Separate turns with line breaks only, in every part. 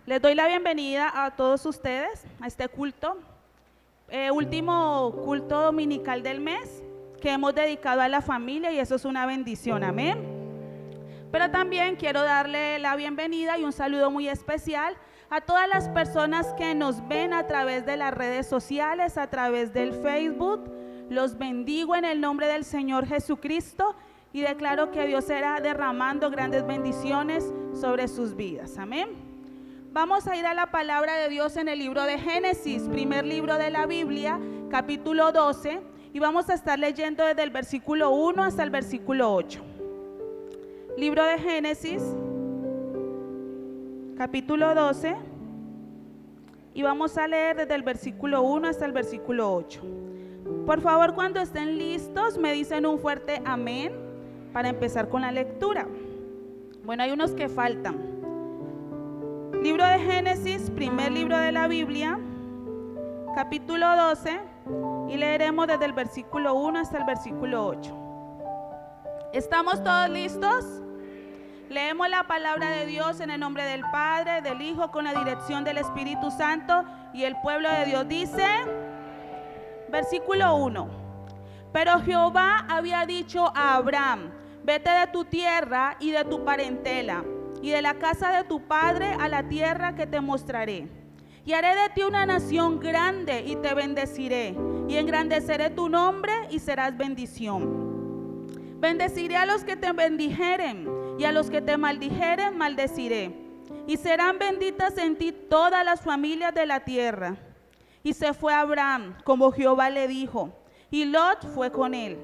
Les doy la bienvenida a todos ustedes a este culto, último culto dominical del mes que hemos dedicado a la familia y eso es una bendición, amén. Pero también quiero darle la bienvenida y un saludo muy especial a todas las personas que nos ven a través de las redes sociales, a través del Facebook. Los bendigo en el nombre del Señor Jesucristo y declaro que Dios será derramando grandes bendiciones sobre sus vidas, amén. Vamos a ir a la palabra de Dios en el libro de Génesis, primer libro de la Biblia, capítulo 12, y vamos a estar leyendo desde el versículo 1 hasta el versículo 8. Libro de Génesis, capítulo 12, y vamos a leer desde el versículo 1 hasta el versículo 8. Por favor, cuando estén listos, me dicen un fuerte amén para empezar con la lectura. Bueno, hay unos que faltan. Libro de Génesis, primer libro de la Biblia, capítulo 12, y leeremos desde el versículo 1 hasta el versículo 8. ¿Estamos todos listos? Leemos la palabra de Dios en el nombre del Padre, del Hijo, con la dirección del Espíritu Santo, y el pueblo de Dios dice, versículo 1. Pero Jehová había dicho a Abraham, vete de tu tierra y de tu parentela, y de la casa de tu padre a la tierra que te mostraré. Y haré de ti una nación grande y te bendeciré, y engrandeceré tu nombre y serás bendición. Bendeciré a los que te bendijeren, y a los que te maldijeren maldeciré. Y serán benditas en ti todas las familias de la tierra. Y se fue Abraham, como Jehová le dijo, y Lot fue con él.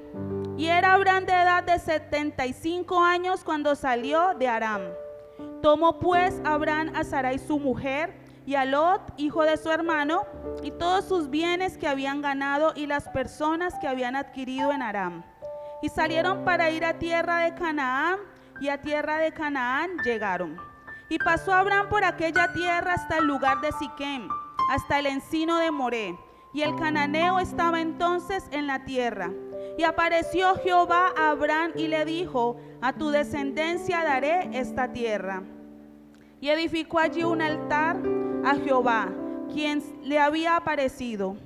Y era Abraham de edad de 75 años cuando salió de Aram. Tomó pues Abraham a Sarai su mujer, y a Lot, hijo de su hermano, y todos sus bienes que habían ganado, y las personas que habían adquirido en Aram. Y salieron para ir a tierra de Canaán, y a tierra de Canaán llegaron. Y pasó Abraham por aquella tierra hasta el lugar de Siquem, hasta el encino de Moré, y el cananeo estaba entonces en la tierra. Y apareció Jehová a Abraham y le dijo, a tu descendencia daré esta tierra. Y edificó allí un altar a Jehová, quien le había aparecido.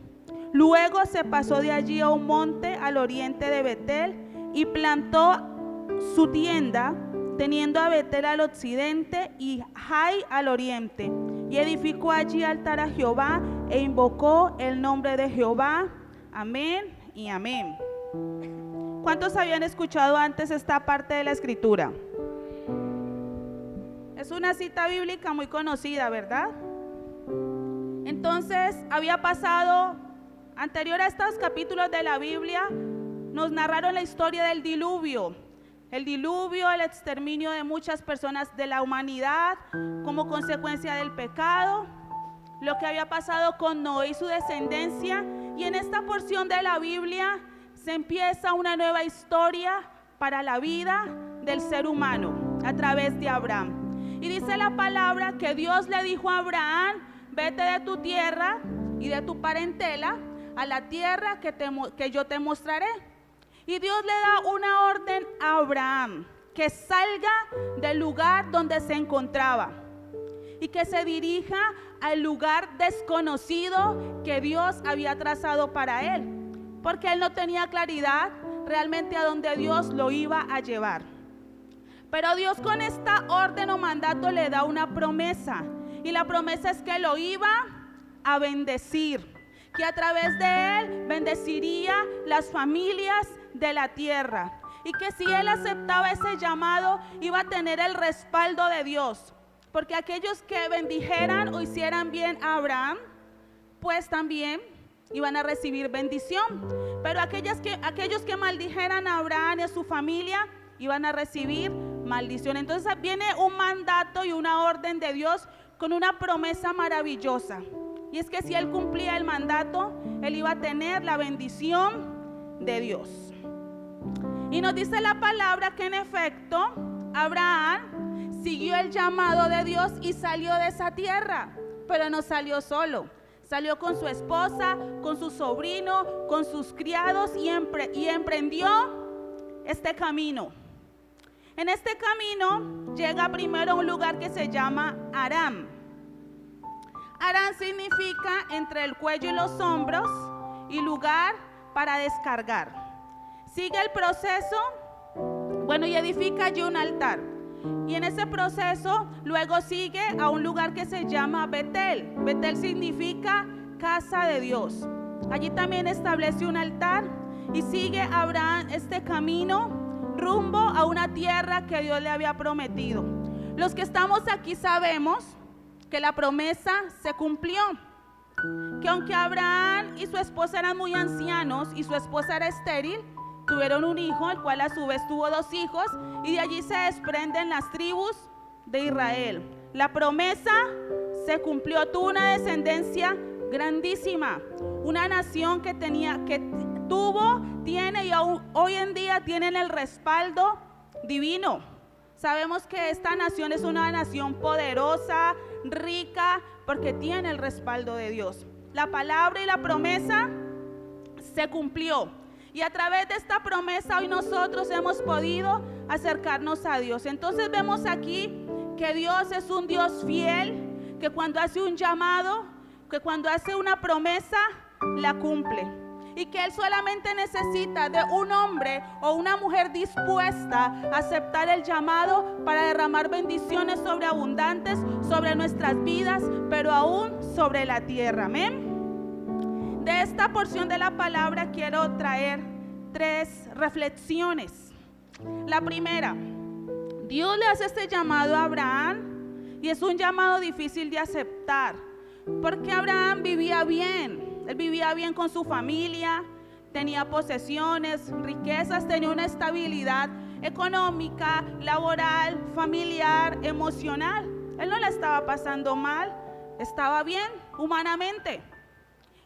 Luego se pasó de allí a un monte al oriente de Betel y plantó su tienda, teniendo a Betel al occidente y Jai al oriente. Y edificó allí altar a Jehová e invocó el nombre de Jehová. Amén y amén. ¿Cuántos habían escuchado antes esta parte de la escritura? Es una cita bíblica muy conocida, ¿verdad? Entonces, había pasado, anterior a estos capítulos de la Biblia, nos narraron la historia del diluvio. El diluvio, el exterminio de muchas personas de la humanidad como consecuencia del pecado, lo que había pasado con Noé y su descendencia. Y en esta porción de la Biblia se empieza una nueva historia para la vida del ser humano a través de Abraham. Y dice la palabra que Dios le dijo a Abraham, vete de tu tierra y de tu parentela a la tierra que yo te mostraré. Y Dios le da una orden a Abraham, que salga del lugar donde se encontraba y que se dirija al lugar desconocido que Dios había trazado para él, porque él no tenía claridad realmente a dónde Dios lo iba a llevar. Pero Dios con esta orden o mandato le da una promesa, y la promesa es que lo iba a bendecir, que a través de él bendeciría las familias de la tierra, y que si él aceptaba ese llamado iba a tener el respaldo de Dios, porque aquellos que bendijeran o hicieran bien a Abraham, pues también iban a recibir bendición, pero aquellos que maldijeran a Abraham y a su familia iban a recibir maldición. Entonces viene un mandato y una orden de Dios con una promesa maravillosa, y es que si él cumplía el mandato, él iba a tener la bendición de Dios. Y nos dice la palabra que en efecto Abraham siguió el llamado de Dios y salió de esa tierra, pero no salió solo. Salió con su esposa, con su sobrino, con sus criados y emprendió este camino. En este camino llega primero a un lugar que se llama Aram. Harán significa entre el cuello y los hombros y lugar para descargar. Sigue el proceso, y edifica allí un altar. Y en ese proceso luego sigue a un lugar que se llama Betel. Betel significa casa de Dios. Allí también establece un altar y sigue Abraham este camino rumbo a una tierra que Dios le había prometido. Los que estamos aquí sabemos que la promesa se cumplió, que aunque Abraham y su esposa eran muy ancianos y su esposa era estéril, tuvieron un hijo, el cual a su vez tuvo 2 hijos, y de allí se desprenden las tribus de Israel. La promesa se cumplió, tuvo una descendencia grandísima, una nación que tuvo, tiene y aún hoy en día tienen el respaldo divino. Sabemos que esta nación es una nación poderosa, rica, porque tiene el respaldo de Dios. La palabra y la promesa se cumplió. Y a través de esta promesa hoy nosotros hemos podido acercarnos a Dios. Entonces vemos aquí que Dios es un Dios fiel, que cuando hace un llamado, que cuando hace una promesa, la cumple. Y que Él solamente necesita de un hombre o una mujer dispuesta a aceptar el llamado para derramar bendiciones sobreabundantes sobre nuestras vidas, pero aún sobre la tierra. Amén. De esta porción de la palabra quiero traer 3 reflexiones. La primera, Dios le hace este llamado a Abraham y es un llamado difícil de aceptar, porque Abraham vivía bien. Él vivía bien con su familia, tenía posesiones, riquezas, tenía una estabilidad económica, laboral, familiar, emocional. Él no la estaba pasando mal, estaba bien humanamente.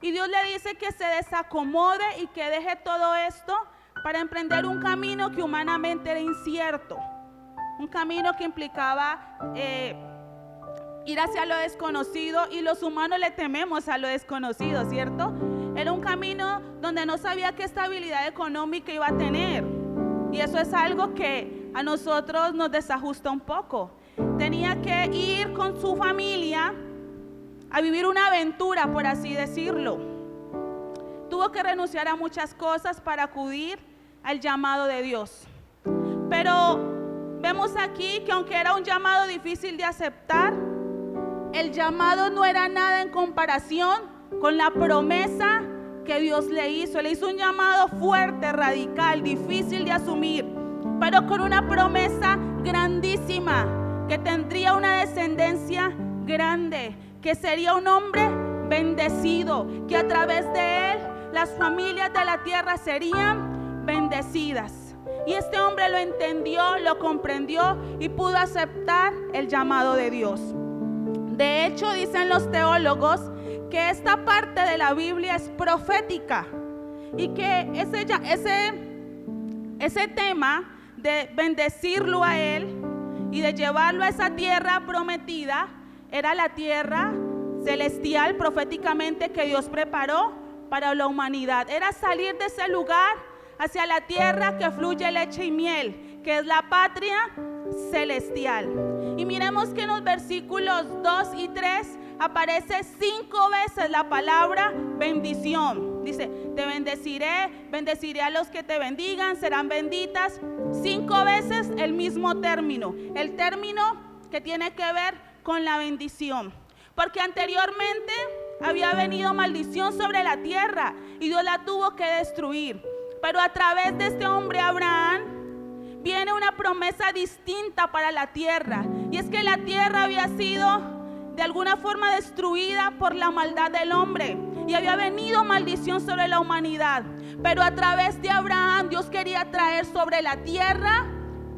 Y Dios le dice que se desacomode y que deje todo esto para emprender un camino que humanamente era incierto. Un camino que implicaba ir hacia lo desconocido, y los humanos le tememos a lo desconocido, ¿cierto? Era un camino donde no sabía qué estabilidad económica iba a tener. Y eso es algo que a nosotros nos desajusta un poco. Tenía que ir con su familia a vivir una aventura, por así decirlo. Tuvo que renunciar a muchas cosas para acudir al llamado de Dios. Pero vemos aquí que aunque era un llamado difícil de aceptar, el llamado no era nada en comparación con la promesa que Dios le hizo. Le hizo un llamado fuerte, radical, difícil de asumir, pero con una promesa grandísima, que tendría una descendencia grande, que sería un hombre bendecido, que a través de él las familias de la tierra serían bendecidas. Y este hombre lo entendió, lo comprendió y pudo aceptar el llamado de Dios. De hecho, dicen los teólogos que esta parte de la Biblia es profética y que ese tema de bendecirlo a él y de llevarlo a esa tierra prometida era la tierra celestial proféticamente que Dios preparó para la humanidad. Era salir de ese lugar hacia la tierra que fluye leche y miel, que es la patria celestial. Y miremos que en los versículos 2 y 3 aparece 5 veces la palabra bendición. Dice, te bendeciré a los que te bendigan, serán benditas. 5 veces el mismo término, el término que tiene que ver con la bendición. Porque anteriormente había venido maldición sobre la tierra y Dios la tuvo que destruir. Pero a través de este hombre Abraham viene una promesa distinta para la tierra. Y es que la tierra había sido de alguna forma destruida por la maldad del hombre. Y había venido maldición sobre la humanidad. Pero a través de Abraham Dios quería traer sobre la tierra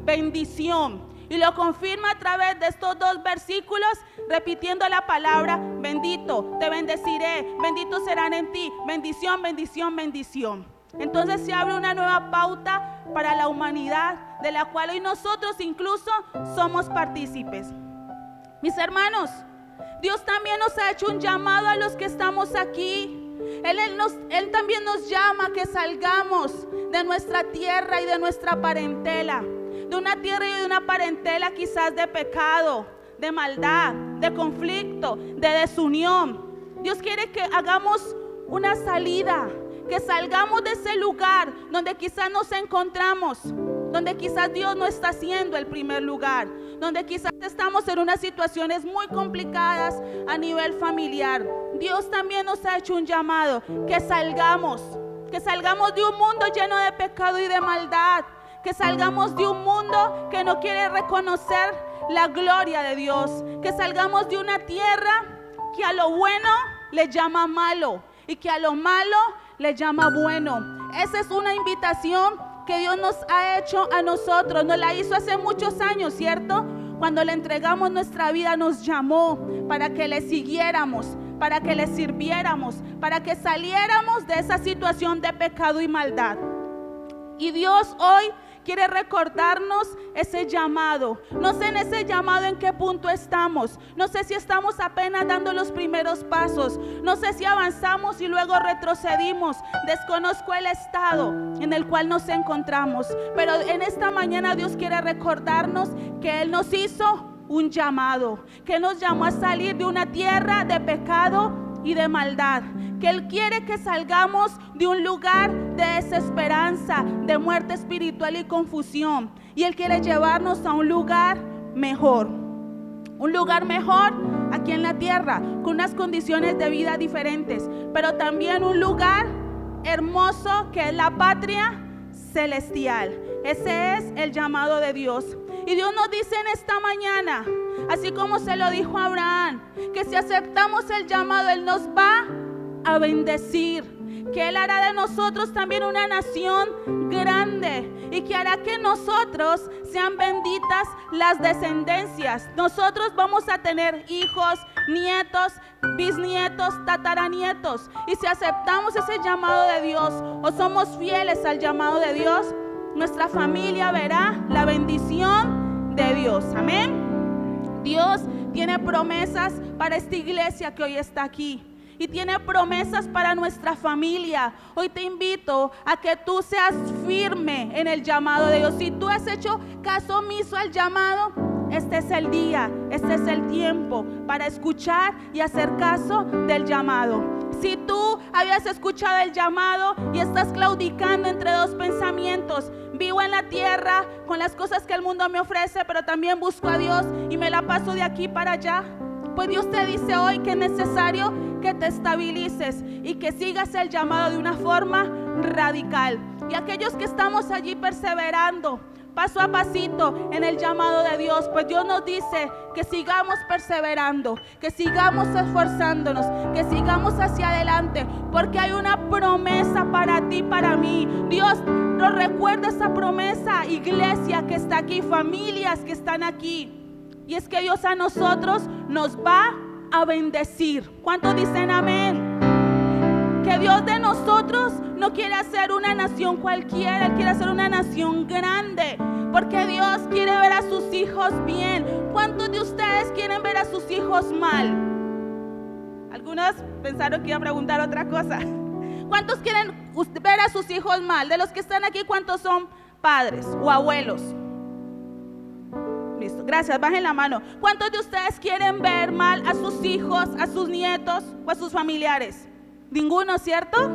bendición. Y lo confirma a través de estos 2 versículos, repitiendo la palabra bendito, te bendeciré, benditos serán en ti, bendición, bendición, bendición. Entonces se abre una nueva pauta para la humanidad, de la cual hoy nosotros incluso somos partícipes. Mis hermanos, Dios también nos ha hecho un llamado a los que estamos aquí. Él también nos llama a que salgamos de nuestra tierra y de nuestra parentela. De una tierra y de una parentela quizás de pecado, de maldad, de conflicto, de desunión. Dios quiere que hagamos una salida, que salgamos de ese lugar donde quizás nos encontramos, donde quizás Dios no está siendo el primer lugar, donde quizás estamos en unas situaciones muy complicadas a nivel familiar. Dios también nos ha hecho un llamado, que salgamos de un mundo lleno de pecado y de maldad, que salgamos de un mundo que no quiere reconocer la gloria de Dios, que salgamos de una tierra que a lo bueno le llama malo y que a lo malo le llama bueno. Esa es una invitación que Dios nos ha hecho a nosotros. Nos la hizo hace muchos años, ¿cierto? Cuando le entregamos nuestra vida, nos llamó para que le siguiéramos, para que le sirviéramos, para que saliéramos de esa situación de pecado y maldad. Y Dios hoy quiere recordarnos ese llamado. No sé en ese llamado en qué punto estamos. No sé si estamos apenas dando los primeros pasos. No sé si avanzamos y luego retrocedimos. Desconozco el estado en el cual nos encontramos. Pero en esta mañana Dios quiere recordarnos que Él nos hizo un llamado, que nos llamó a salir de una tierra de pecado y de maldad, que Él quiere que salgamos de un lugar de desesperanza, de muerte espiritual y confusión, y Él quiere llevarnos a un lugar mejor aquí en la tierra, con unas condiciones de vida diferentes, pero también un lugar hermoso que es la patria celestial. Ese es el llamado de Dios. Y Dios nos dice en esta mañana, así como se lo dijo a Abraham, que si aceptamos el llamado, Él nos va a bendecir, que Él hará de nosotros también una nación grande y que hará que nosotros sean benditas las descendencias. Nosotros vamos a tener hijos, nietos, bisnietos, tataranietos, y si aceptamos ese llamado de Dios o somos fieles al llamado de Dios, nuestra familia verá la bendición de Dios. Amén. Dios tiene promesas para esta iglesia que hoy está aquí. Y tiene promesas para nuestra familia. Hoy te invito a que tú seas firme en el llamado de Dios. Si tú has hecho caso omiso al llamado, este es el día, este es el tiempo para escuchar y hacer caso del llamado. Si tú habías escuchado el llamado y estás claudicando entre dos pensamientos, vivo en la tierra con las cosas que el mundo me ofrece, pero también busco a Dios y me la paso de aquí para allá, pues Dios te dice hoy que es necesario que te estabilices y que sigas el llamado de una forma radical. Y aquellos que estamos allí perseverando, paso a pasito en el llamado de Dios, pues Dios nos dice que sigamos perseverando, que sigamos esforzándonos, que sigamos hacia adelante, porque hay una promesa para ti, para mí. Dios nos recuerda esa promesa, iglesia que está aquí, familias que están aquí. Y es que Dios a nosotros nos va a bendecir. ¿Cuántos dicen amén? Que Dios de nosotros no quiere hacer una nación cualquiera, Él quiere hacer una nación grande, porque Dios quiere ver a sus hijos bien. ¿Cuántos de ustedes quieren ver a sus hijos mal? Algunos pensaron que iba a preguntar otra cosa. ¿Cuántos quieren ver a sus hijos mal? De los que están aquí, ¿cuántos son padres o abuelos? Listo, gracias, bajen la mano. ¿Cuántos de ustedes quieren ver mal a sus hijos, a sus nietos o a sus familiares? Ninguno, ¿cierto?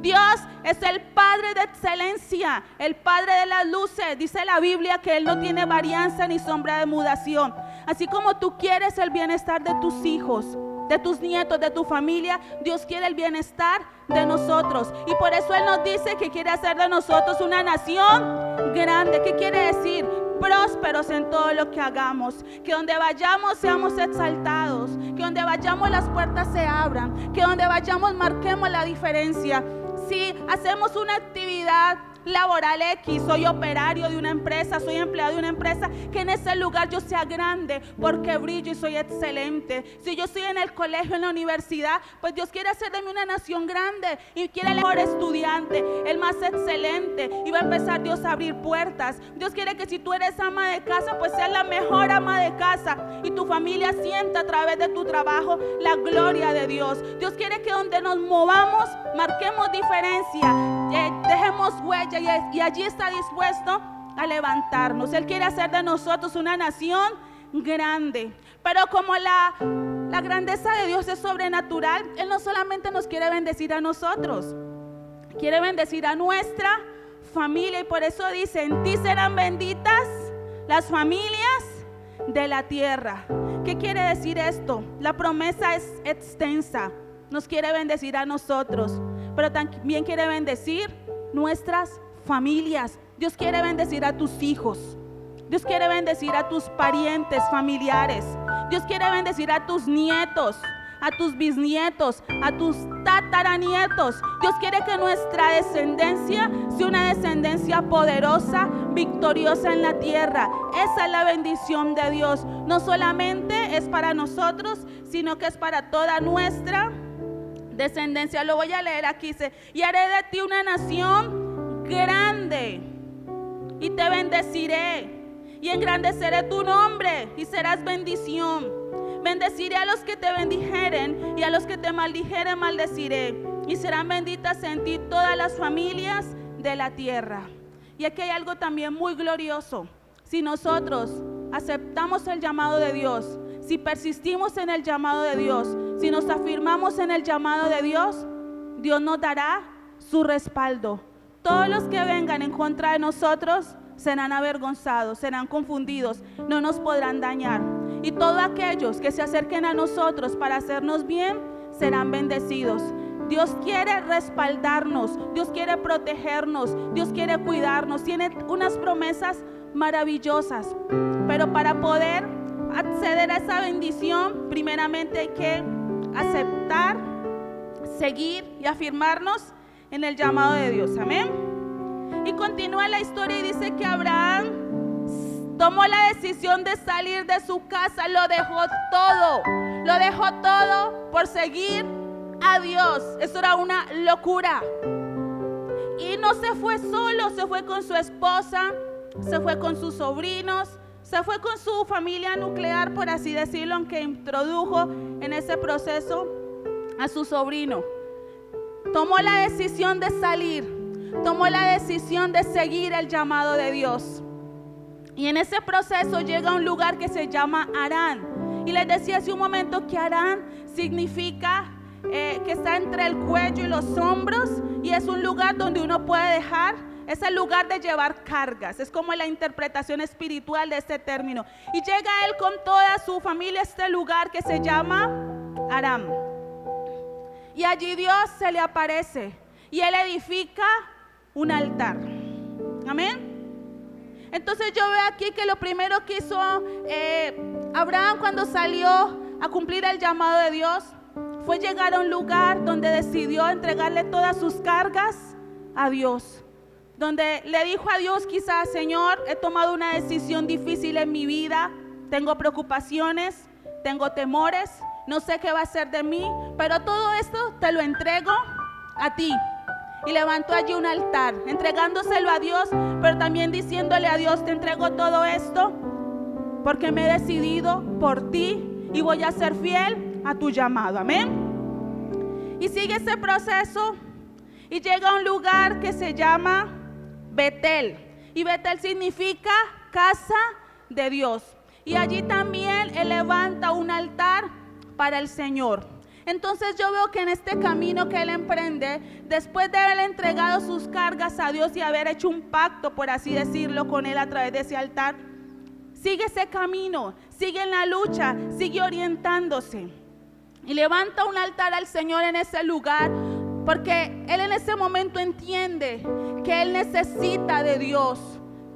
Dios es el Padre de excelencia, el Padre de las luces. Dice la Biblia que Él no tiene varianza ni sombra de mudación. Así como tú quieres el bienestar de tus hijos, de tus nietos, de tu familia, Dios quiere el bienestar de nosotros. Y por eso Él nos dice que quiere hacer de nosotros una nación grande. ¿Qué quiere decir? Prósperos en todo lo que hagamos, que donde vayamos seamos exaltados, que donde vayamos las puertas se abran, que donde vayamos marquemos la diferencia. Si hacemos una actividad laboral X, soy operario de una empresa, soy empleado de una empresa, que en ese lugar yo sea grande porque brillo y soy excelente. Si yo estoy en el colegio, en la universidad, pues Dios quiere hacer de mí una nación grande y quiere el mejor estudiante, el más excelente, y va a empezar Dios a abrir puertas. Dios quiere que si tú eres ama de casa, pues seas la mejor ama de casa y tu familia sienta a través de tu trabajo la gloria de Dios. Dios quiere que donde nos movamos marquemos diferencia, dejemos huella, y allí está dispuesto a levantarnos. Él quiere hacer de nosotros una nación grande. Pero como la grandeza de Dios es sobrenatural, Él no solamente nos quiere bendecir a nosotros, quiere bendecir a nuestra familia. Y por eso dice, en ti serán benditas las familias de la tierra. ¿Qué quiere decir esto? La promesa es extensa. Nos quiere bendecir a nosotros, pero también quiere bendecir nuestras familias. Dios quiere bendecir a tus hijos. Dios quiere bendecir a tus parientes familiares. Dios quiere bendecir a tus nietos, a tus bisnietos, a tus tataranietos. Dios quiere que nuestra descendencia sea una descendencia poderosa, victoriosa en la tierra. Esa es la bendición de Dios. No solamente es para nosotros, sino que es para toda nuestra descendencia. Lo voy a leer aquí. Dice, y haré de ti una nación grande y te bendeciré y engrandeceré tu nombre y serás bendición. Bendeciré a los que te bendijeren y a los que te maldijeren maldeciré, y serán benditas en ti todas las familias de la tierra. Y aquí hay algo también muy glorioso. Si nosotros aceptamos el llamado de Dios, si persistimos en el llamado de Dios, si nos afirmamos en el llamado de Dios, Dios nos dará su respaldo. Todos los que vengan en contra de nosotros serán avergonzados, serán confundidos, no nos podrán dañar. Y todos aquellos que se acerquen a nosotros para hacernos bien, serán bendecidos. Dios quiere respaldarnos, Dios quiere protegernos, Dios quiere cuidarnos. Tiene unas promesas maravillosas, pero para poder acceder a esa bendición, primeramente hay que aceptar, seguir y afirmarnos en el llamado de Dios. Amén. Y continúa la historia y dice que Abraham tomó la decisión de salir de su casa, lo dejó todo por seguir a Dios. Eso era una locura. Y no se fue solo, se fue con su esposa, se fue con sus sobrinos, se fue con su familia nuclear, por así decirlo, aunque introdujo en ese proceso a su sobrino. Tomó la decisión de salir. Tomó la decisión de seguir el llamado de Dios. Y en ese proceso llega a un lugar que se llama Harán. Y les decía hace un momento que Harán significa que está entre el cuello y los hombros. Y es un lugar donde uno puede dejar, es el lugar de llevar cargas. Es como la interpretación espiritual de este término. Y llega él con toda su familia a este lugar que se llama Harán. Y allí Dios se le aparece y él edifica un altar. Amén. Entonces yo veo aquí que lo primero que hizo Abraham cuando salió a cumplir el llamado de Dios fue llegar a un lugar donde decidió entregarle todas sus cargas a Dios, donde le dijo a Dios quizás: Señor, he tomado una decisión difícil en mi vida, tengo preocupaciones, tengo temores, no sé qué va a ser de mí, pero todo esto te lo entrego a ti. Y levantó allí un altar, entregándoselo a Dios, pero también diciéndole a Dios: te entrego todo esto porque me he decidido por ti y voy a ser fiel a tu llamado. Amén. Y sigue ese proceso y llega a un lugar que se llama Betel. Y Betel significa casa de Dios. Y allí también él levanta un altar para el Señor. Entonces yo veo que en este camino que él emprende, después de haber entregado sus cargas a Dios y haber hecho un pacto, por así decirlo, con él a través de ese altar, sigue ese camino, sigue en la lucha, sigue orientándose. Y levanta un altar al Señor en ese lugar, porque él en ese momento entiende que él necesita de Dios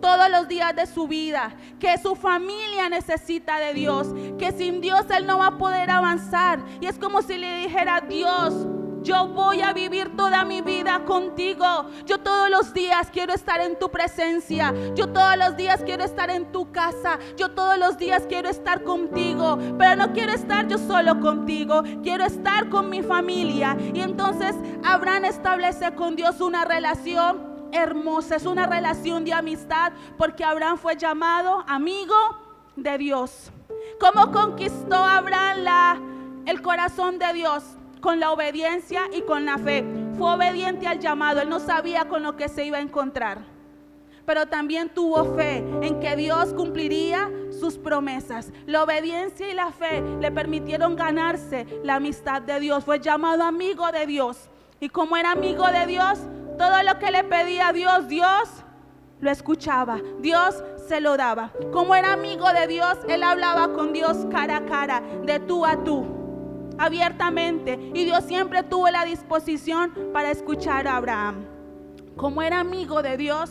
todos los días de su vida, que su familia necesita de Dios, que sin Dios él no va a poder avanzar. Y es como si le dijera: Dios, yo voy a vivir toda mi vida contigo. Yo todos los días quiero estar en tu presencia. Yo todos los días quiero estar en tu casa. Yo todos los días quiero estar contigo. Pero no quiero estar yo solo contigo. Quiero estar con mi familia. Y entonces Abraham establece con Dios una relación hermosa, es una relación de amistad, porque Abraham fue llamado amigo de Dios. ¿Cómo conquistó Abraham el corazón de Dios? Con la obediencia y con la fe. Fue obediente al llamado. Él no sabía con lo que se iba a encontrar, pero también tuvo fe en que Dios cumpliría sus promesas. La obediencia y la fe le permitieron ganarse la amistad de Dios. Fue llamado amigo de Dios. Y como era amigo de Dios, todo lo que le pedía a Dios, Dios lo escuchaba, Dios se lo daba. Como era amigo de Dios, él hablaba con Dios cara a cara, de tú a tú, abiertamente. Y Dios siempre tuvo la disposición para escuchar a Abraham. Como era amigo de Dios,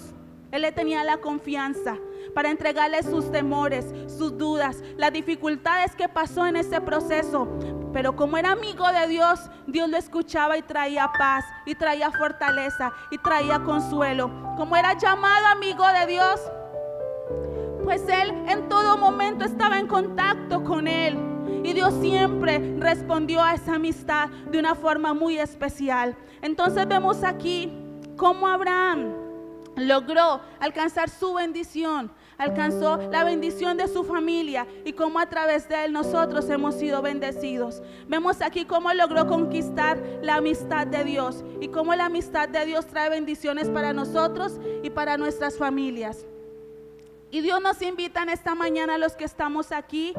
él le tenía la confianza para entregarle sus temores, sus dudas, las dificultades que pasó en ese proceso. Pero como era amigo de Dios, Dios lo escuchaba y traía paz, y traía fortaleza, y traía consuelo. Como era llamado amigo de Dios, pues él en todo momento estaba en contacto con él. Y Dios siempre respondió a esa amistad de una forma muy especial. Entonces vemos aquí cómo Abraham logró alcanzar su bendición, alcanzó la bendición de su familia, y cómo a través de él nosotros hemos sido bendecidos. Vemos aquí cómo logró conquistar la amistad de Dios, y cómo la amistad de Dios trae bendiciones para nosotros y para nuestras familias. Y Dios nos invita en esta mañana a los que estamos aquí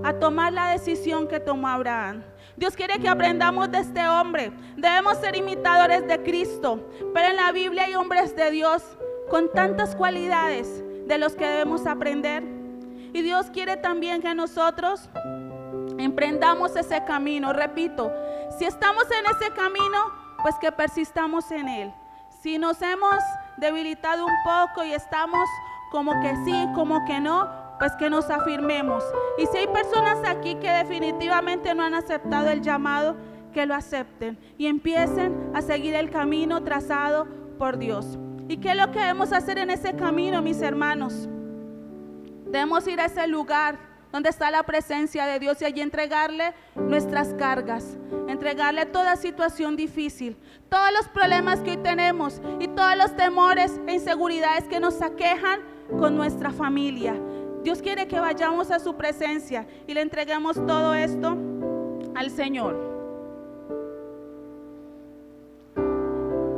a tomar la decisión que tomó Abraham. Dios quiere que aprendamos de este hombre. Debemos ser imitadores de Cristo, pero en la Biblia hay hombres de Dios con tantas cualidades de los que debemos aprender. Y Dios quiere también que nosotros emprendamos ese camino. Repito, si estamos en ese camino, pues que persistamos en él. Si nos hemos debilitado un poco y estamos como que sí, como que no, pues que nos afirmemos. Y si hay personas aquí que definitivamente no han aceptado el llamado, que lo acepten y empiecen a seguir el camino trazado por Dios. ¿Y qué es lo que debemos hacer en ese camino, mis hermanos? Debemos ir a ese lugar donde está la presencia de Dios y allí entregarle nuestras cargas, entregarle toda situación difícil, todos los problemas que hoy tenemos y todos los temores e inseguridades que nos aquejan con nuestra familia. Dios quiere que vayamos a su presencia y le entreguemos todo esto al Señor.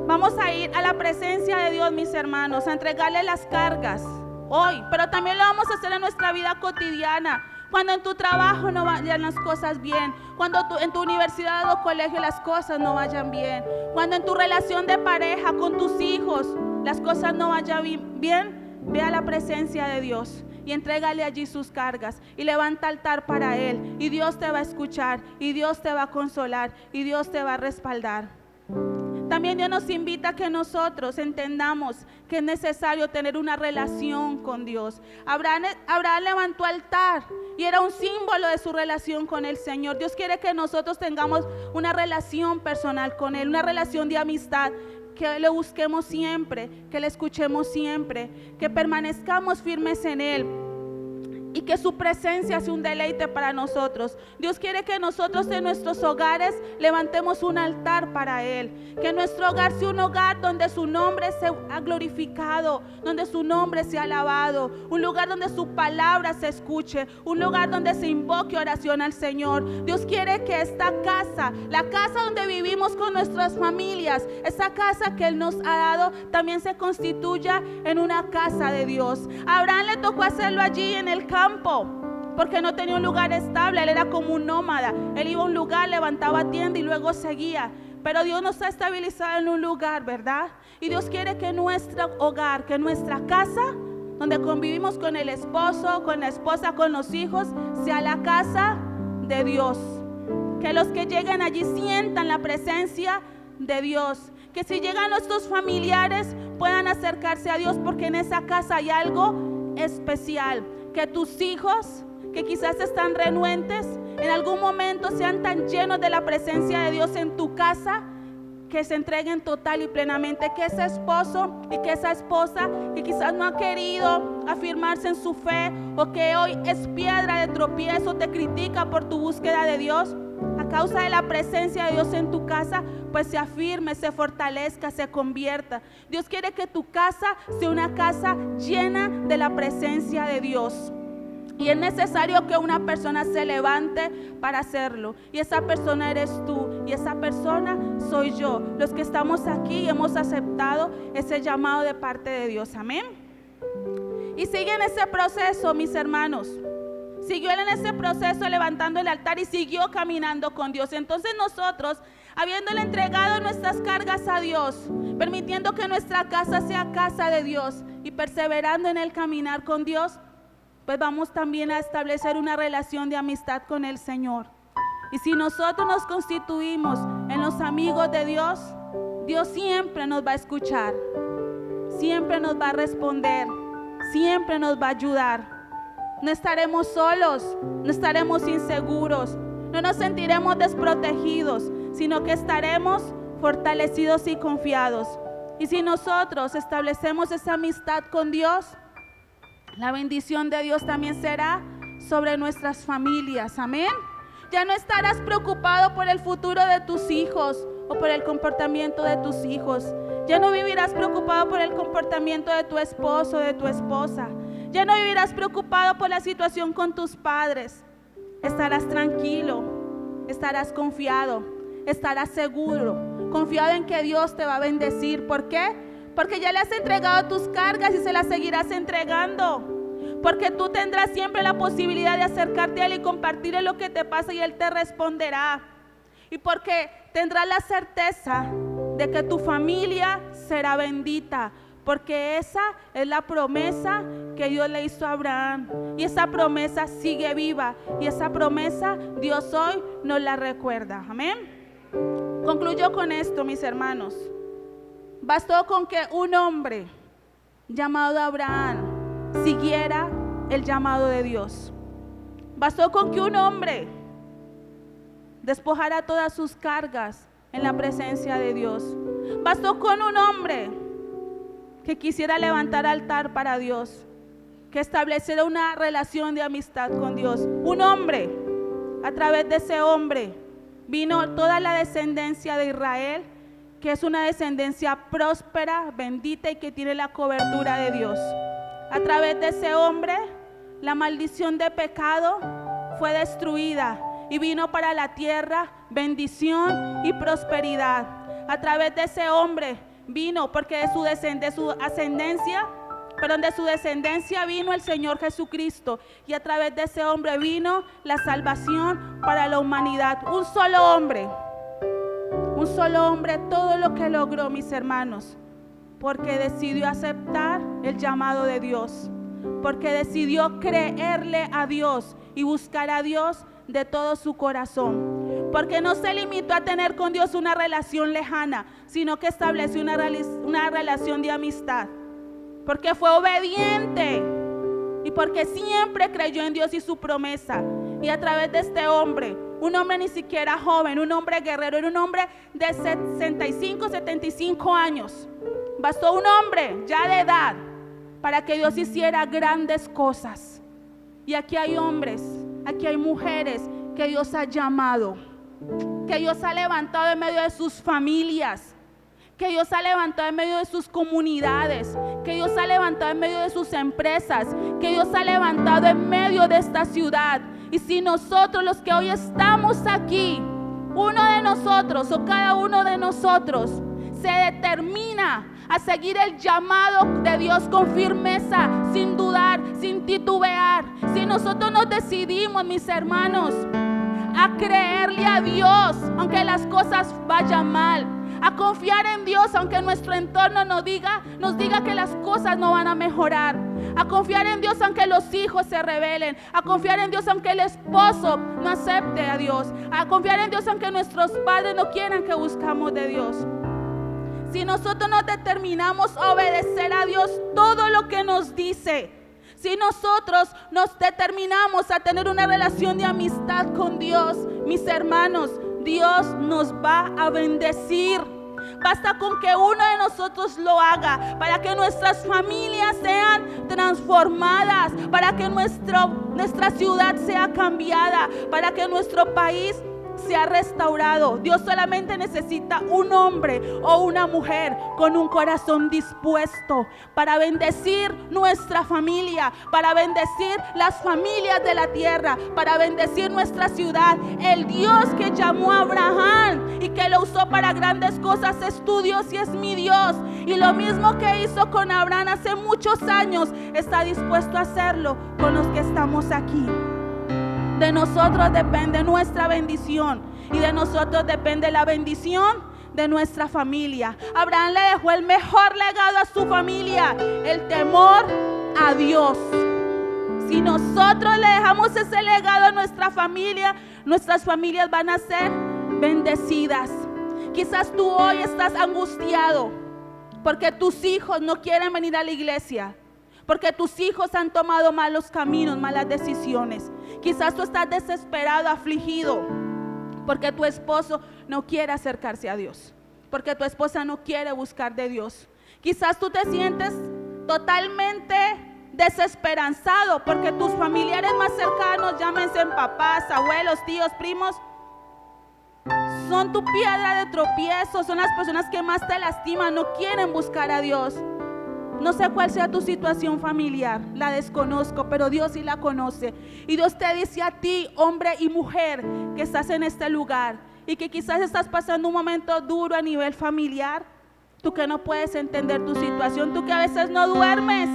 Vamos a ir a la presencia de Dios, mis hermanos, a entregarle las cargas hoy, pero también lo vamos a hacer en nuestra vida cotidiana. Cuando en tu trabajo no vayan las cosas bien, cuando en tu universidad o colegio las cosas no vayan bien, cuando en tu relación de pareja con tus hijos las cosas no vayan bien, ve a la presencia de Dios y entrégale allí sus cargas y levanta altar para Él, y Dios te va a escuchar, y Dios te va a consolar, y Dios te va a respaldar. También Dios nos invita a que nosotros entendamos que es necesario tener una relación con Dios. Abraham levantó altar y era un símbolo de su relación con el Señor. Dios quiere que nosotros tengamos una relación personal con Él, una relación de amistad, que le busquemos siempre, que le escuchemos siempre, que permanezcamos firmes en Él y que su presencia sea un deleite para nosotros. Dios quiere que nosotros en nuestros hogares levantemos un altar para Él, que nuestro hogar sea un hogar donde su nombre sea glorificado, donde su nombre sea alabado, un lugar donde su palabra se escuche, un lugar donde se invoque oración al Señor. Dios quiere que esta casa, la casa donde vivimos con nuestras familias, esa casa que Él nos ha dado, también se constituya en una casa de Dios. A Abraham le tocó hacerlo allí en el campo, porque no tenía un lugar estable. Él era como un nómada. Él iba a un lugar, levantaba tienda y luego seguía. Pero Dios nos ha estabilizado en un lugar, ¿verdad? Y Dios quiere que nuestro hogar, que nuestra casa, donde convivimos con el esposo, con la esposa, con los hijos, sea la casa de Dios. Que los que lleguen allí sientan la presencia de Dios. Que si llegan nuestros familiares puedan acercarse a Dios, porque en esa casa hay algo especial. Que tus hijos, que quizás están renuentes, en algún momento sean tan llenos de la presencia de Dios en tu casa, que se entreguen total y plenamente. Que ese esposo y que esa esposa que quizás no ha querido afirmarse en su fe, o que hoy es piedra de tropiezo, te critica por tu búsqueda de Dios, a causa de la presencia de Dios en tu casa, pues se afirme, se fortalezca, se convierta. Dios quiere que tu casa sea una casa llena de la presencia de Dios. Y es necesario que una persona se levante para hacerlo. Y esa persona eres tú, y esa persona soy yo. Los que estamos aquí hemos aceptado ese llamado de parte de Dios. Amén. Y sigue en ese proceso, mis hermanos. Siguió él en ese proceso levantando el altar y siguió caminando con Dios. Entonces nosotros, habiéndole entregado nuestras cargas a Dios, permitiendo que nuestra casa sea casa de Dios y perseverando en el caminar con Dios, pues vamos también a establecer una relación de amistad con el Señor. Y si nosotros nos constituimos en los amigos de Dios, Dios siempre nos va a escuchar, siempre nos va a responder, siempre nos va a ayudar. No estaremos solos, no estaremos inseguros, no nos sentiremos desprotegidos, sino que estaremos fortalecidos y confiados. Y si nosotros establecemos esa amistad con Dios, la bendición de Dios también será sobre nuestras familias. Amén. Ya no estarás preocupado por el futuro de tus hijos o por el comportamiento de tus hijos. Ya no vivirás preocupado por el comportamiento de tu esposo o de tu esposa. Ya no vivirás preocupado por la situación con tus padres. Estarás tranquilo, estarás confiado, estarás seguro, confiado en que Dios te va a bendecir. ¿Por qué? Porque ya le has entregado tus cargas y se las seguirás entregando. Porque tú tendrás siempre la posibilidad de acercarte a Él y compartirle lo que te pasa y Él te responderá. Y porque tendrás la certeza de que tu familia será bendita. Porque esa es la promesa que Dios le hizo a Abraham. Y esa promesa sigue viva. Y esa promesa Dios hoy nos la recuerda. Amén. Concluyo con esto, mis hermanos. Bastó con que un hombre llamado Abraham siguiera el llamado de Dios. Bastó con que un hombre despojara todas sus cargas en la presencia de Dios. Bastó con un hombre que quisiera levantar altar para Dios, que estableciera una relación de amistad con Dios. Un hombre, a través de ese hombre vino toda la descendencia de Israel, que es una descendencia próspera, bendita y que tiene la cobertura de Dios. A través de ese hombre, la maldición de pecado fue destruida y vino para la tierra bendición y prosperidad. A través de ese hombre vino, porque de su descendencia vino el Señor Jesucristo, y a través de ese hombre vino la salvación para la humanidad. Un solo hombre, todo lo que logró, mis hermanos, porque decidió aceptar el llamado de Dios, porque decidió creerle a Dios y buscar a Dios de todo su corazón. Porque no se limitó a tener con Dios una relación lejana, sino que estableció una relación de amistad. Porque fue obediente y porque siempre creyó en Dios y su promesa. Y a través de este hombre, un hombre ni siquiera joven, un hombre guerrero, era un hombre de 65, 75 años. Bastó un hombre ya de edad para que Dios hiciera grandes cosas. Y aquí hay hombres, aquí hay mujeres que Dios ha llamado, que Dios ha levantado en medio de sus familias, que Dios ha levantado en medio de sus comunidades, que Dios ha levantado en medio de sus empresas, que Dios ha levantado en medio de esta ciudad. Y si nosotros, los que hoy estamos aquí, uno de nosotros o cada uno de nosotros se determina a seguir el llamado de Dios con firmeza, sin dudar, sin titubear, si nosotros nos decidimos, mis hermanos, a creerle a Dios aunque las cosas vayan mal, a confiar en Dios aunque nuestro entorno nos diga que las cosas no van a mejorar, a confiar en Dios aunque los hijos se rebelen, a confiar en Dios aunque el esposo no acepte a Dios, a confiar en Dios aunque nuestros padres no quieran que buscamos de Dios. Si nosotros nos determinamos a obedecer a Dios todo lo que nos dice, si nosotros nos determinamos a tener una relación de amistad con Dios, mis hermanos, Dios nos va a bendecir. Basta con que uno de nosotros lo haga para que nuestras familias sean transformadas, para que nuestra ciudad sea cambiada, para que nuestro país sea restaurado. Dios solamente necesita un hombre o una mujer con un corazón dispuesto para bendecir nuestra familia, para bendecir las familias de la tierra, para bendecir nuestra ciudad. El Dios que llamó a Abraham y que lo usó para grandes cosas es tu Dios y es mi Dios. Y lo mismo que hizo con Abraham hace muchos años, está dispuesto a hacerlo con los que estamos aquí. De nosotros depende nuestra bendición y de nosotros depende la bendición de nuestra familia. Abraham le dejó el mejor legado a su familia, el temor a Dios. Si nosotros le dejamos ese legado a nuestra familia, nuestras familias van a ser bendecidas. Quizás tú hoy estás angustiado porque tus hijos no quieren venir a la iglesia, porque tus hijos han tomado malos caminos, malas decisiones. Quizás tú estás desesperado, afligido, porque tu esposo no quiere acercarse a Dios, porque tu esposa no quiere buscar de Dios. Quizás tú te sientes totalmente desesperanzado porque tus familiares más cercanos, llámense papás, abuelos, tíos, primos, son tu piedra de tropiezo, son las personas que más te lastiman, no quieren buscar a Dios. No sé cuál sea tu situación familiar, la desconozco, pero Dios sí la conoce. Y Dios te dice a ti, hombre y mujer, que estás en este lugar y que quizás estás pasando un momento duro a nivel familiar. Tú que no puedes entender tu situación, tú que a veces no duermes,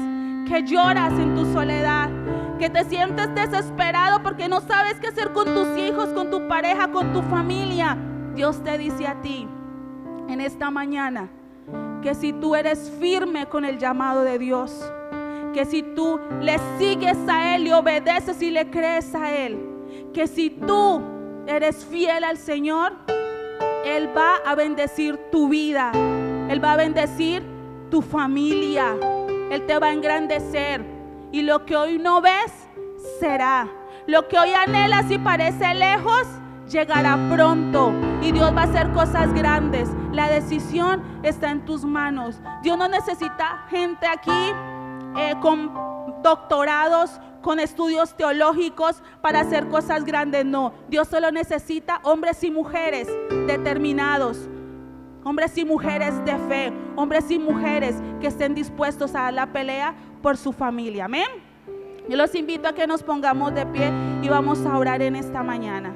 que lloras en tu soledad, que te sientes desesperado porque no sabes qué hacer con tus hijos, con tu pareja, con tu familia. Dios te dice a ti en esta mañana que si tú eres firme con el llamado de Dios, que si tú le sigues a Él y obedeces y le crees a Él, que si tú eres fiel al Señor, Él va a bendecir tu vida, Él va a bendecir tu familia, Él te va a engrandecer, y lo que hoy no ves será, lo que hoy anhelas y parece lejos llegará pronto, y Dios va a hacer cosas grandes. La decisión está en tus manos. Dios no necesita gente aquí con doctorados, con estudios teológicos para hacer cosas grandes. No, Dios solo necesita hombres y mujeres determinados, hombres y mujeres de fe, hombres y mujeres que estén dispuestos a dar la pelea por su familia. Amén. Yo los invito a que nos pongamos de pie y vamos a orar en esta mañana.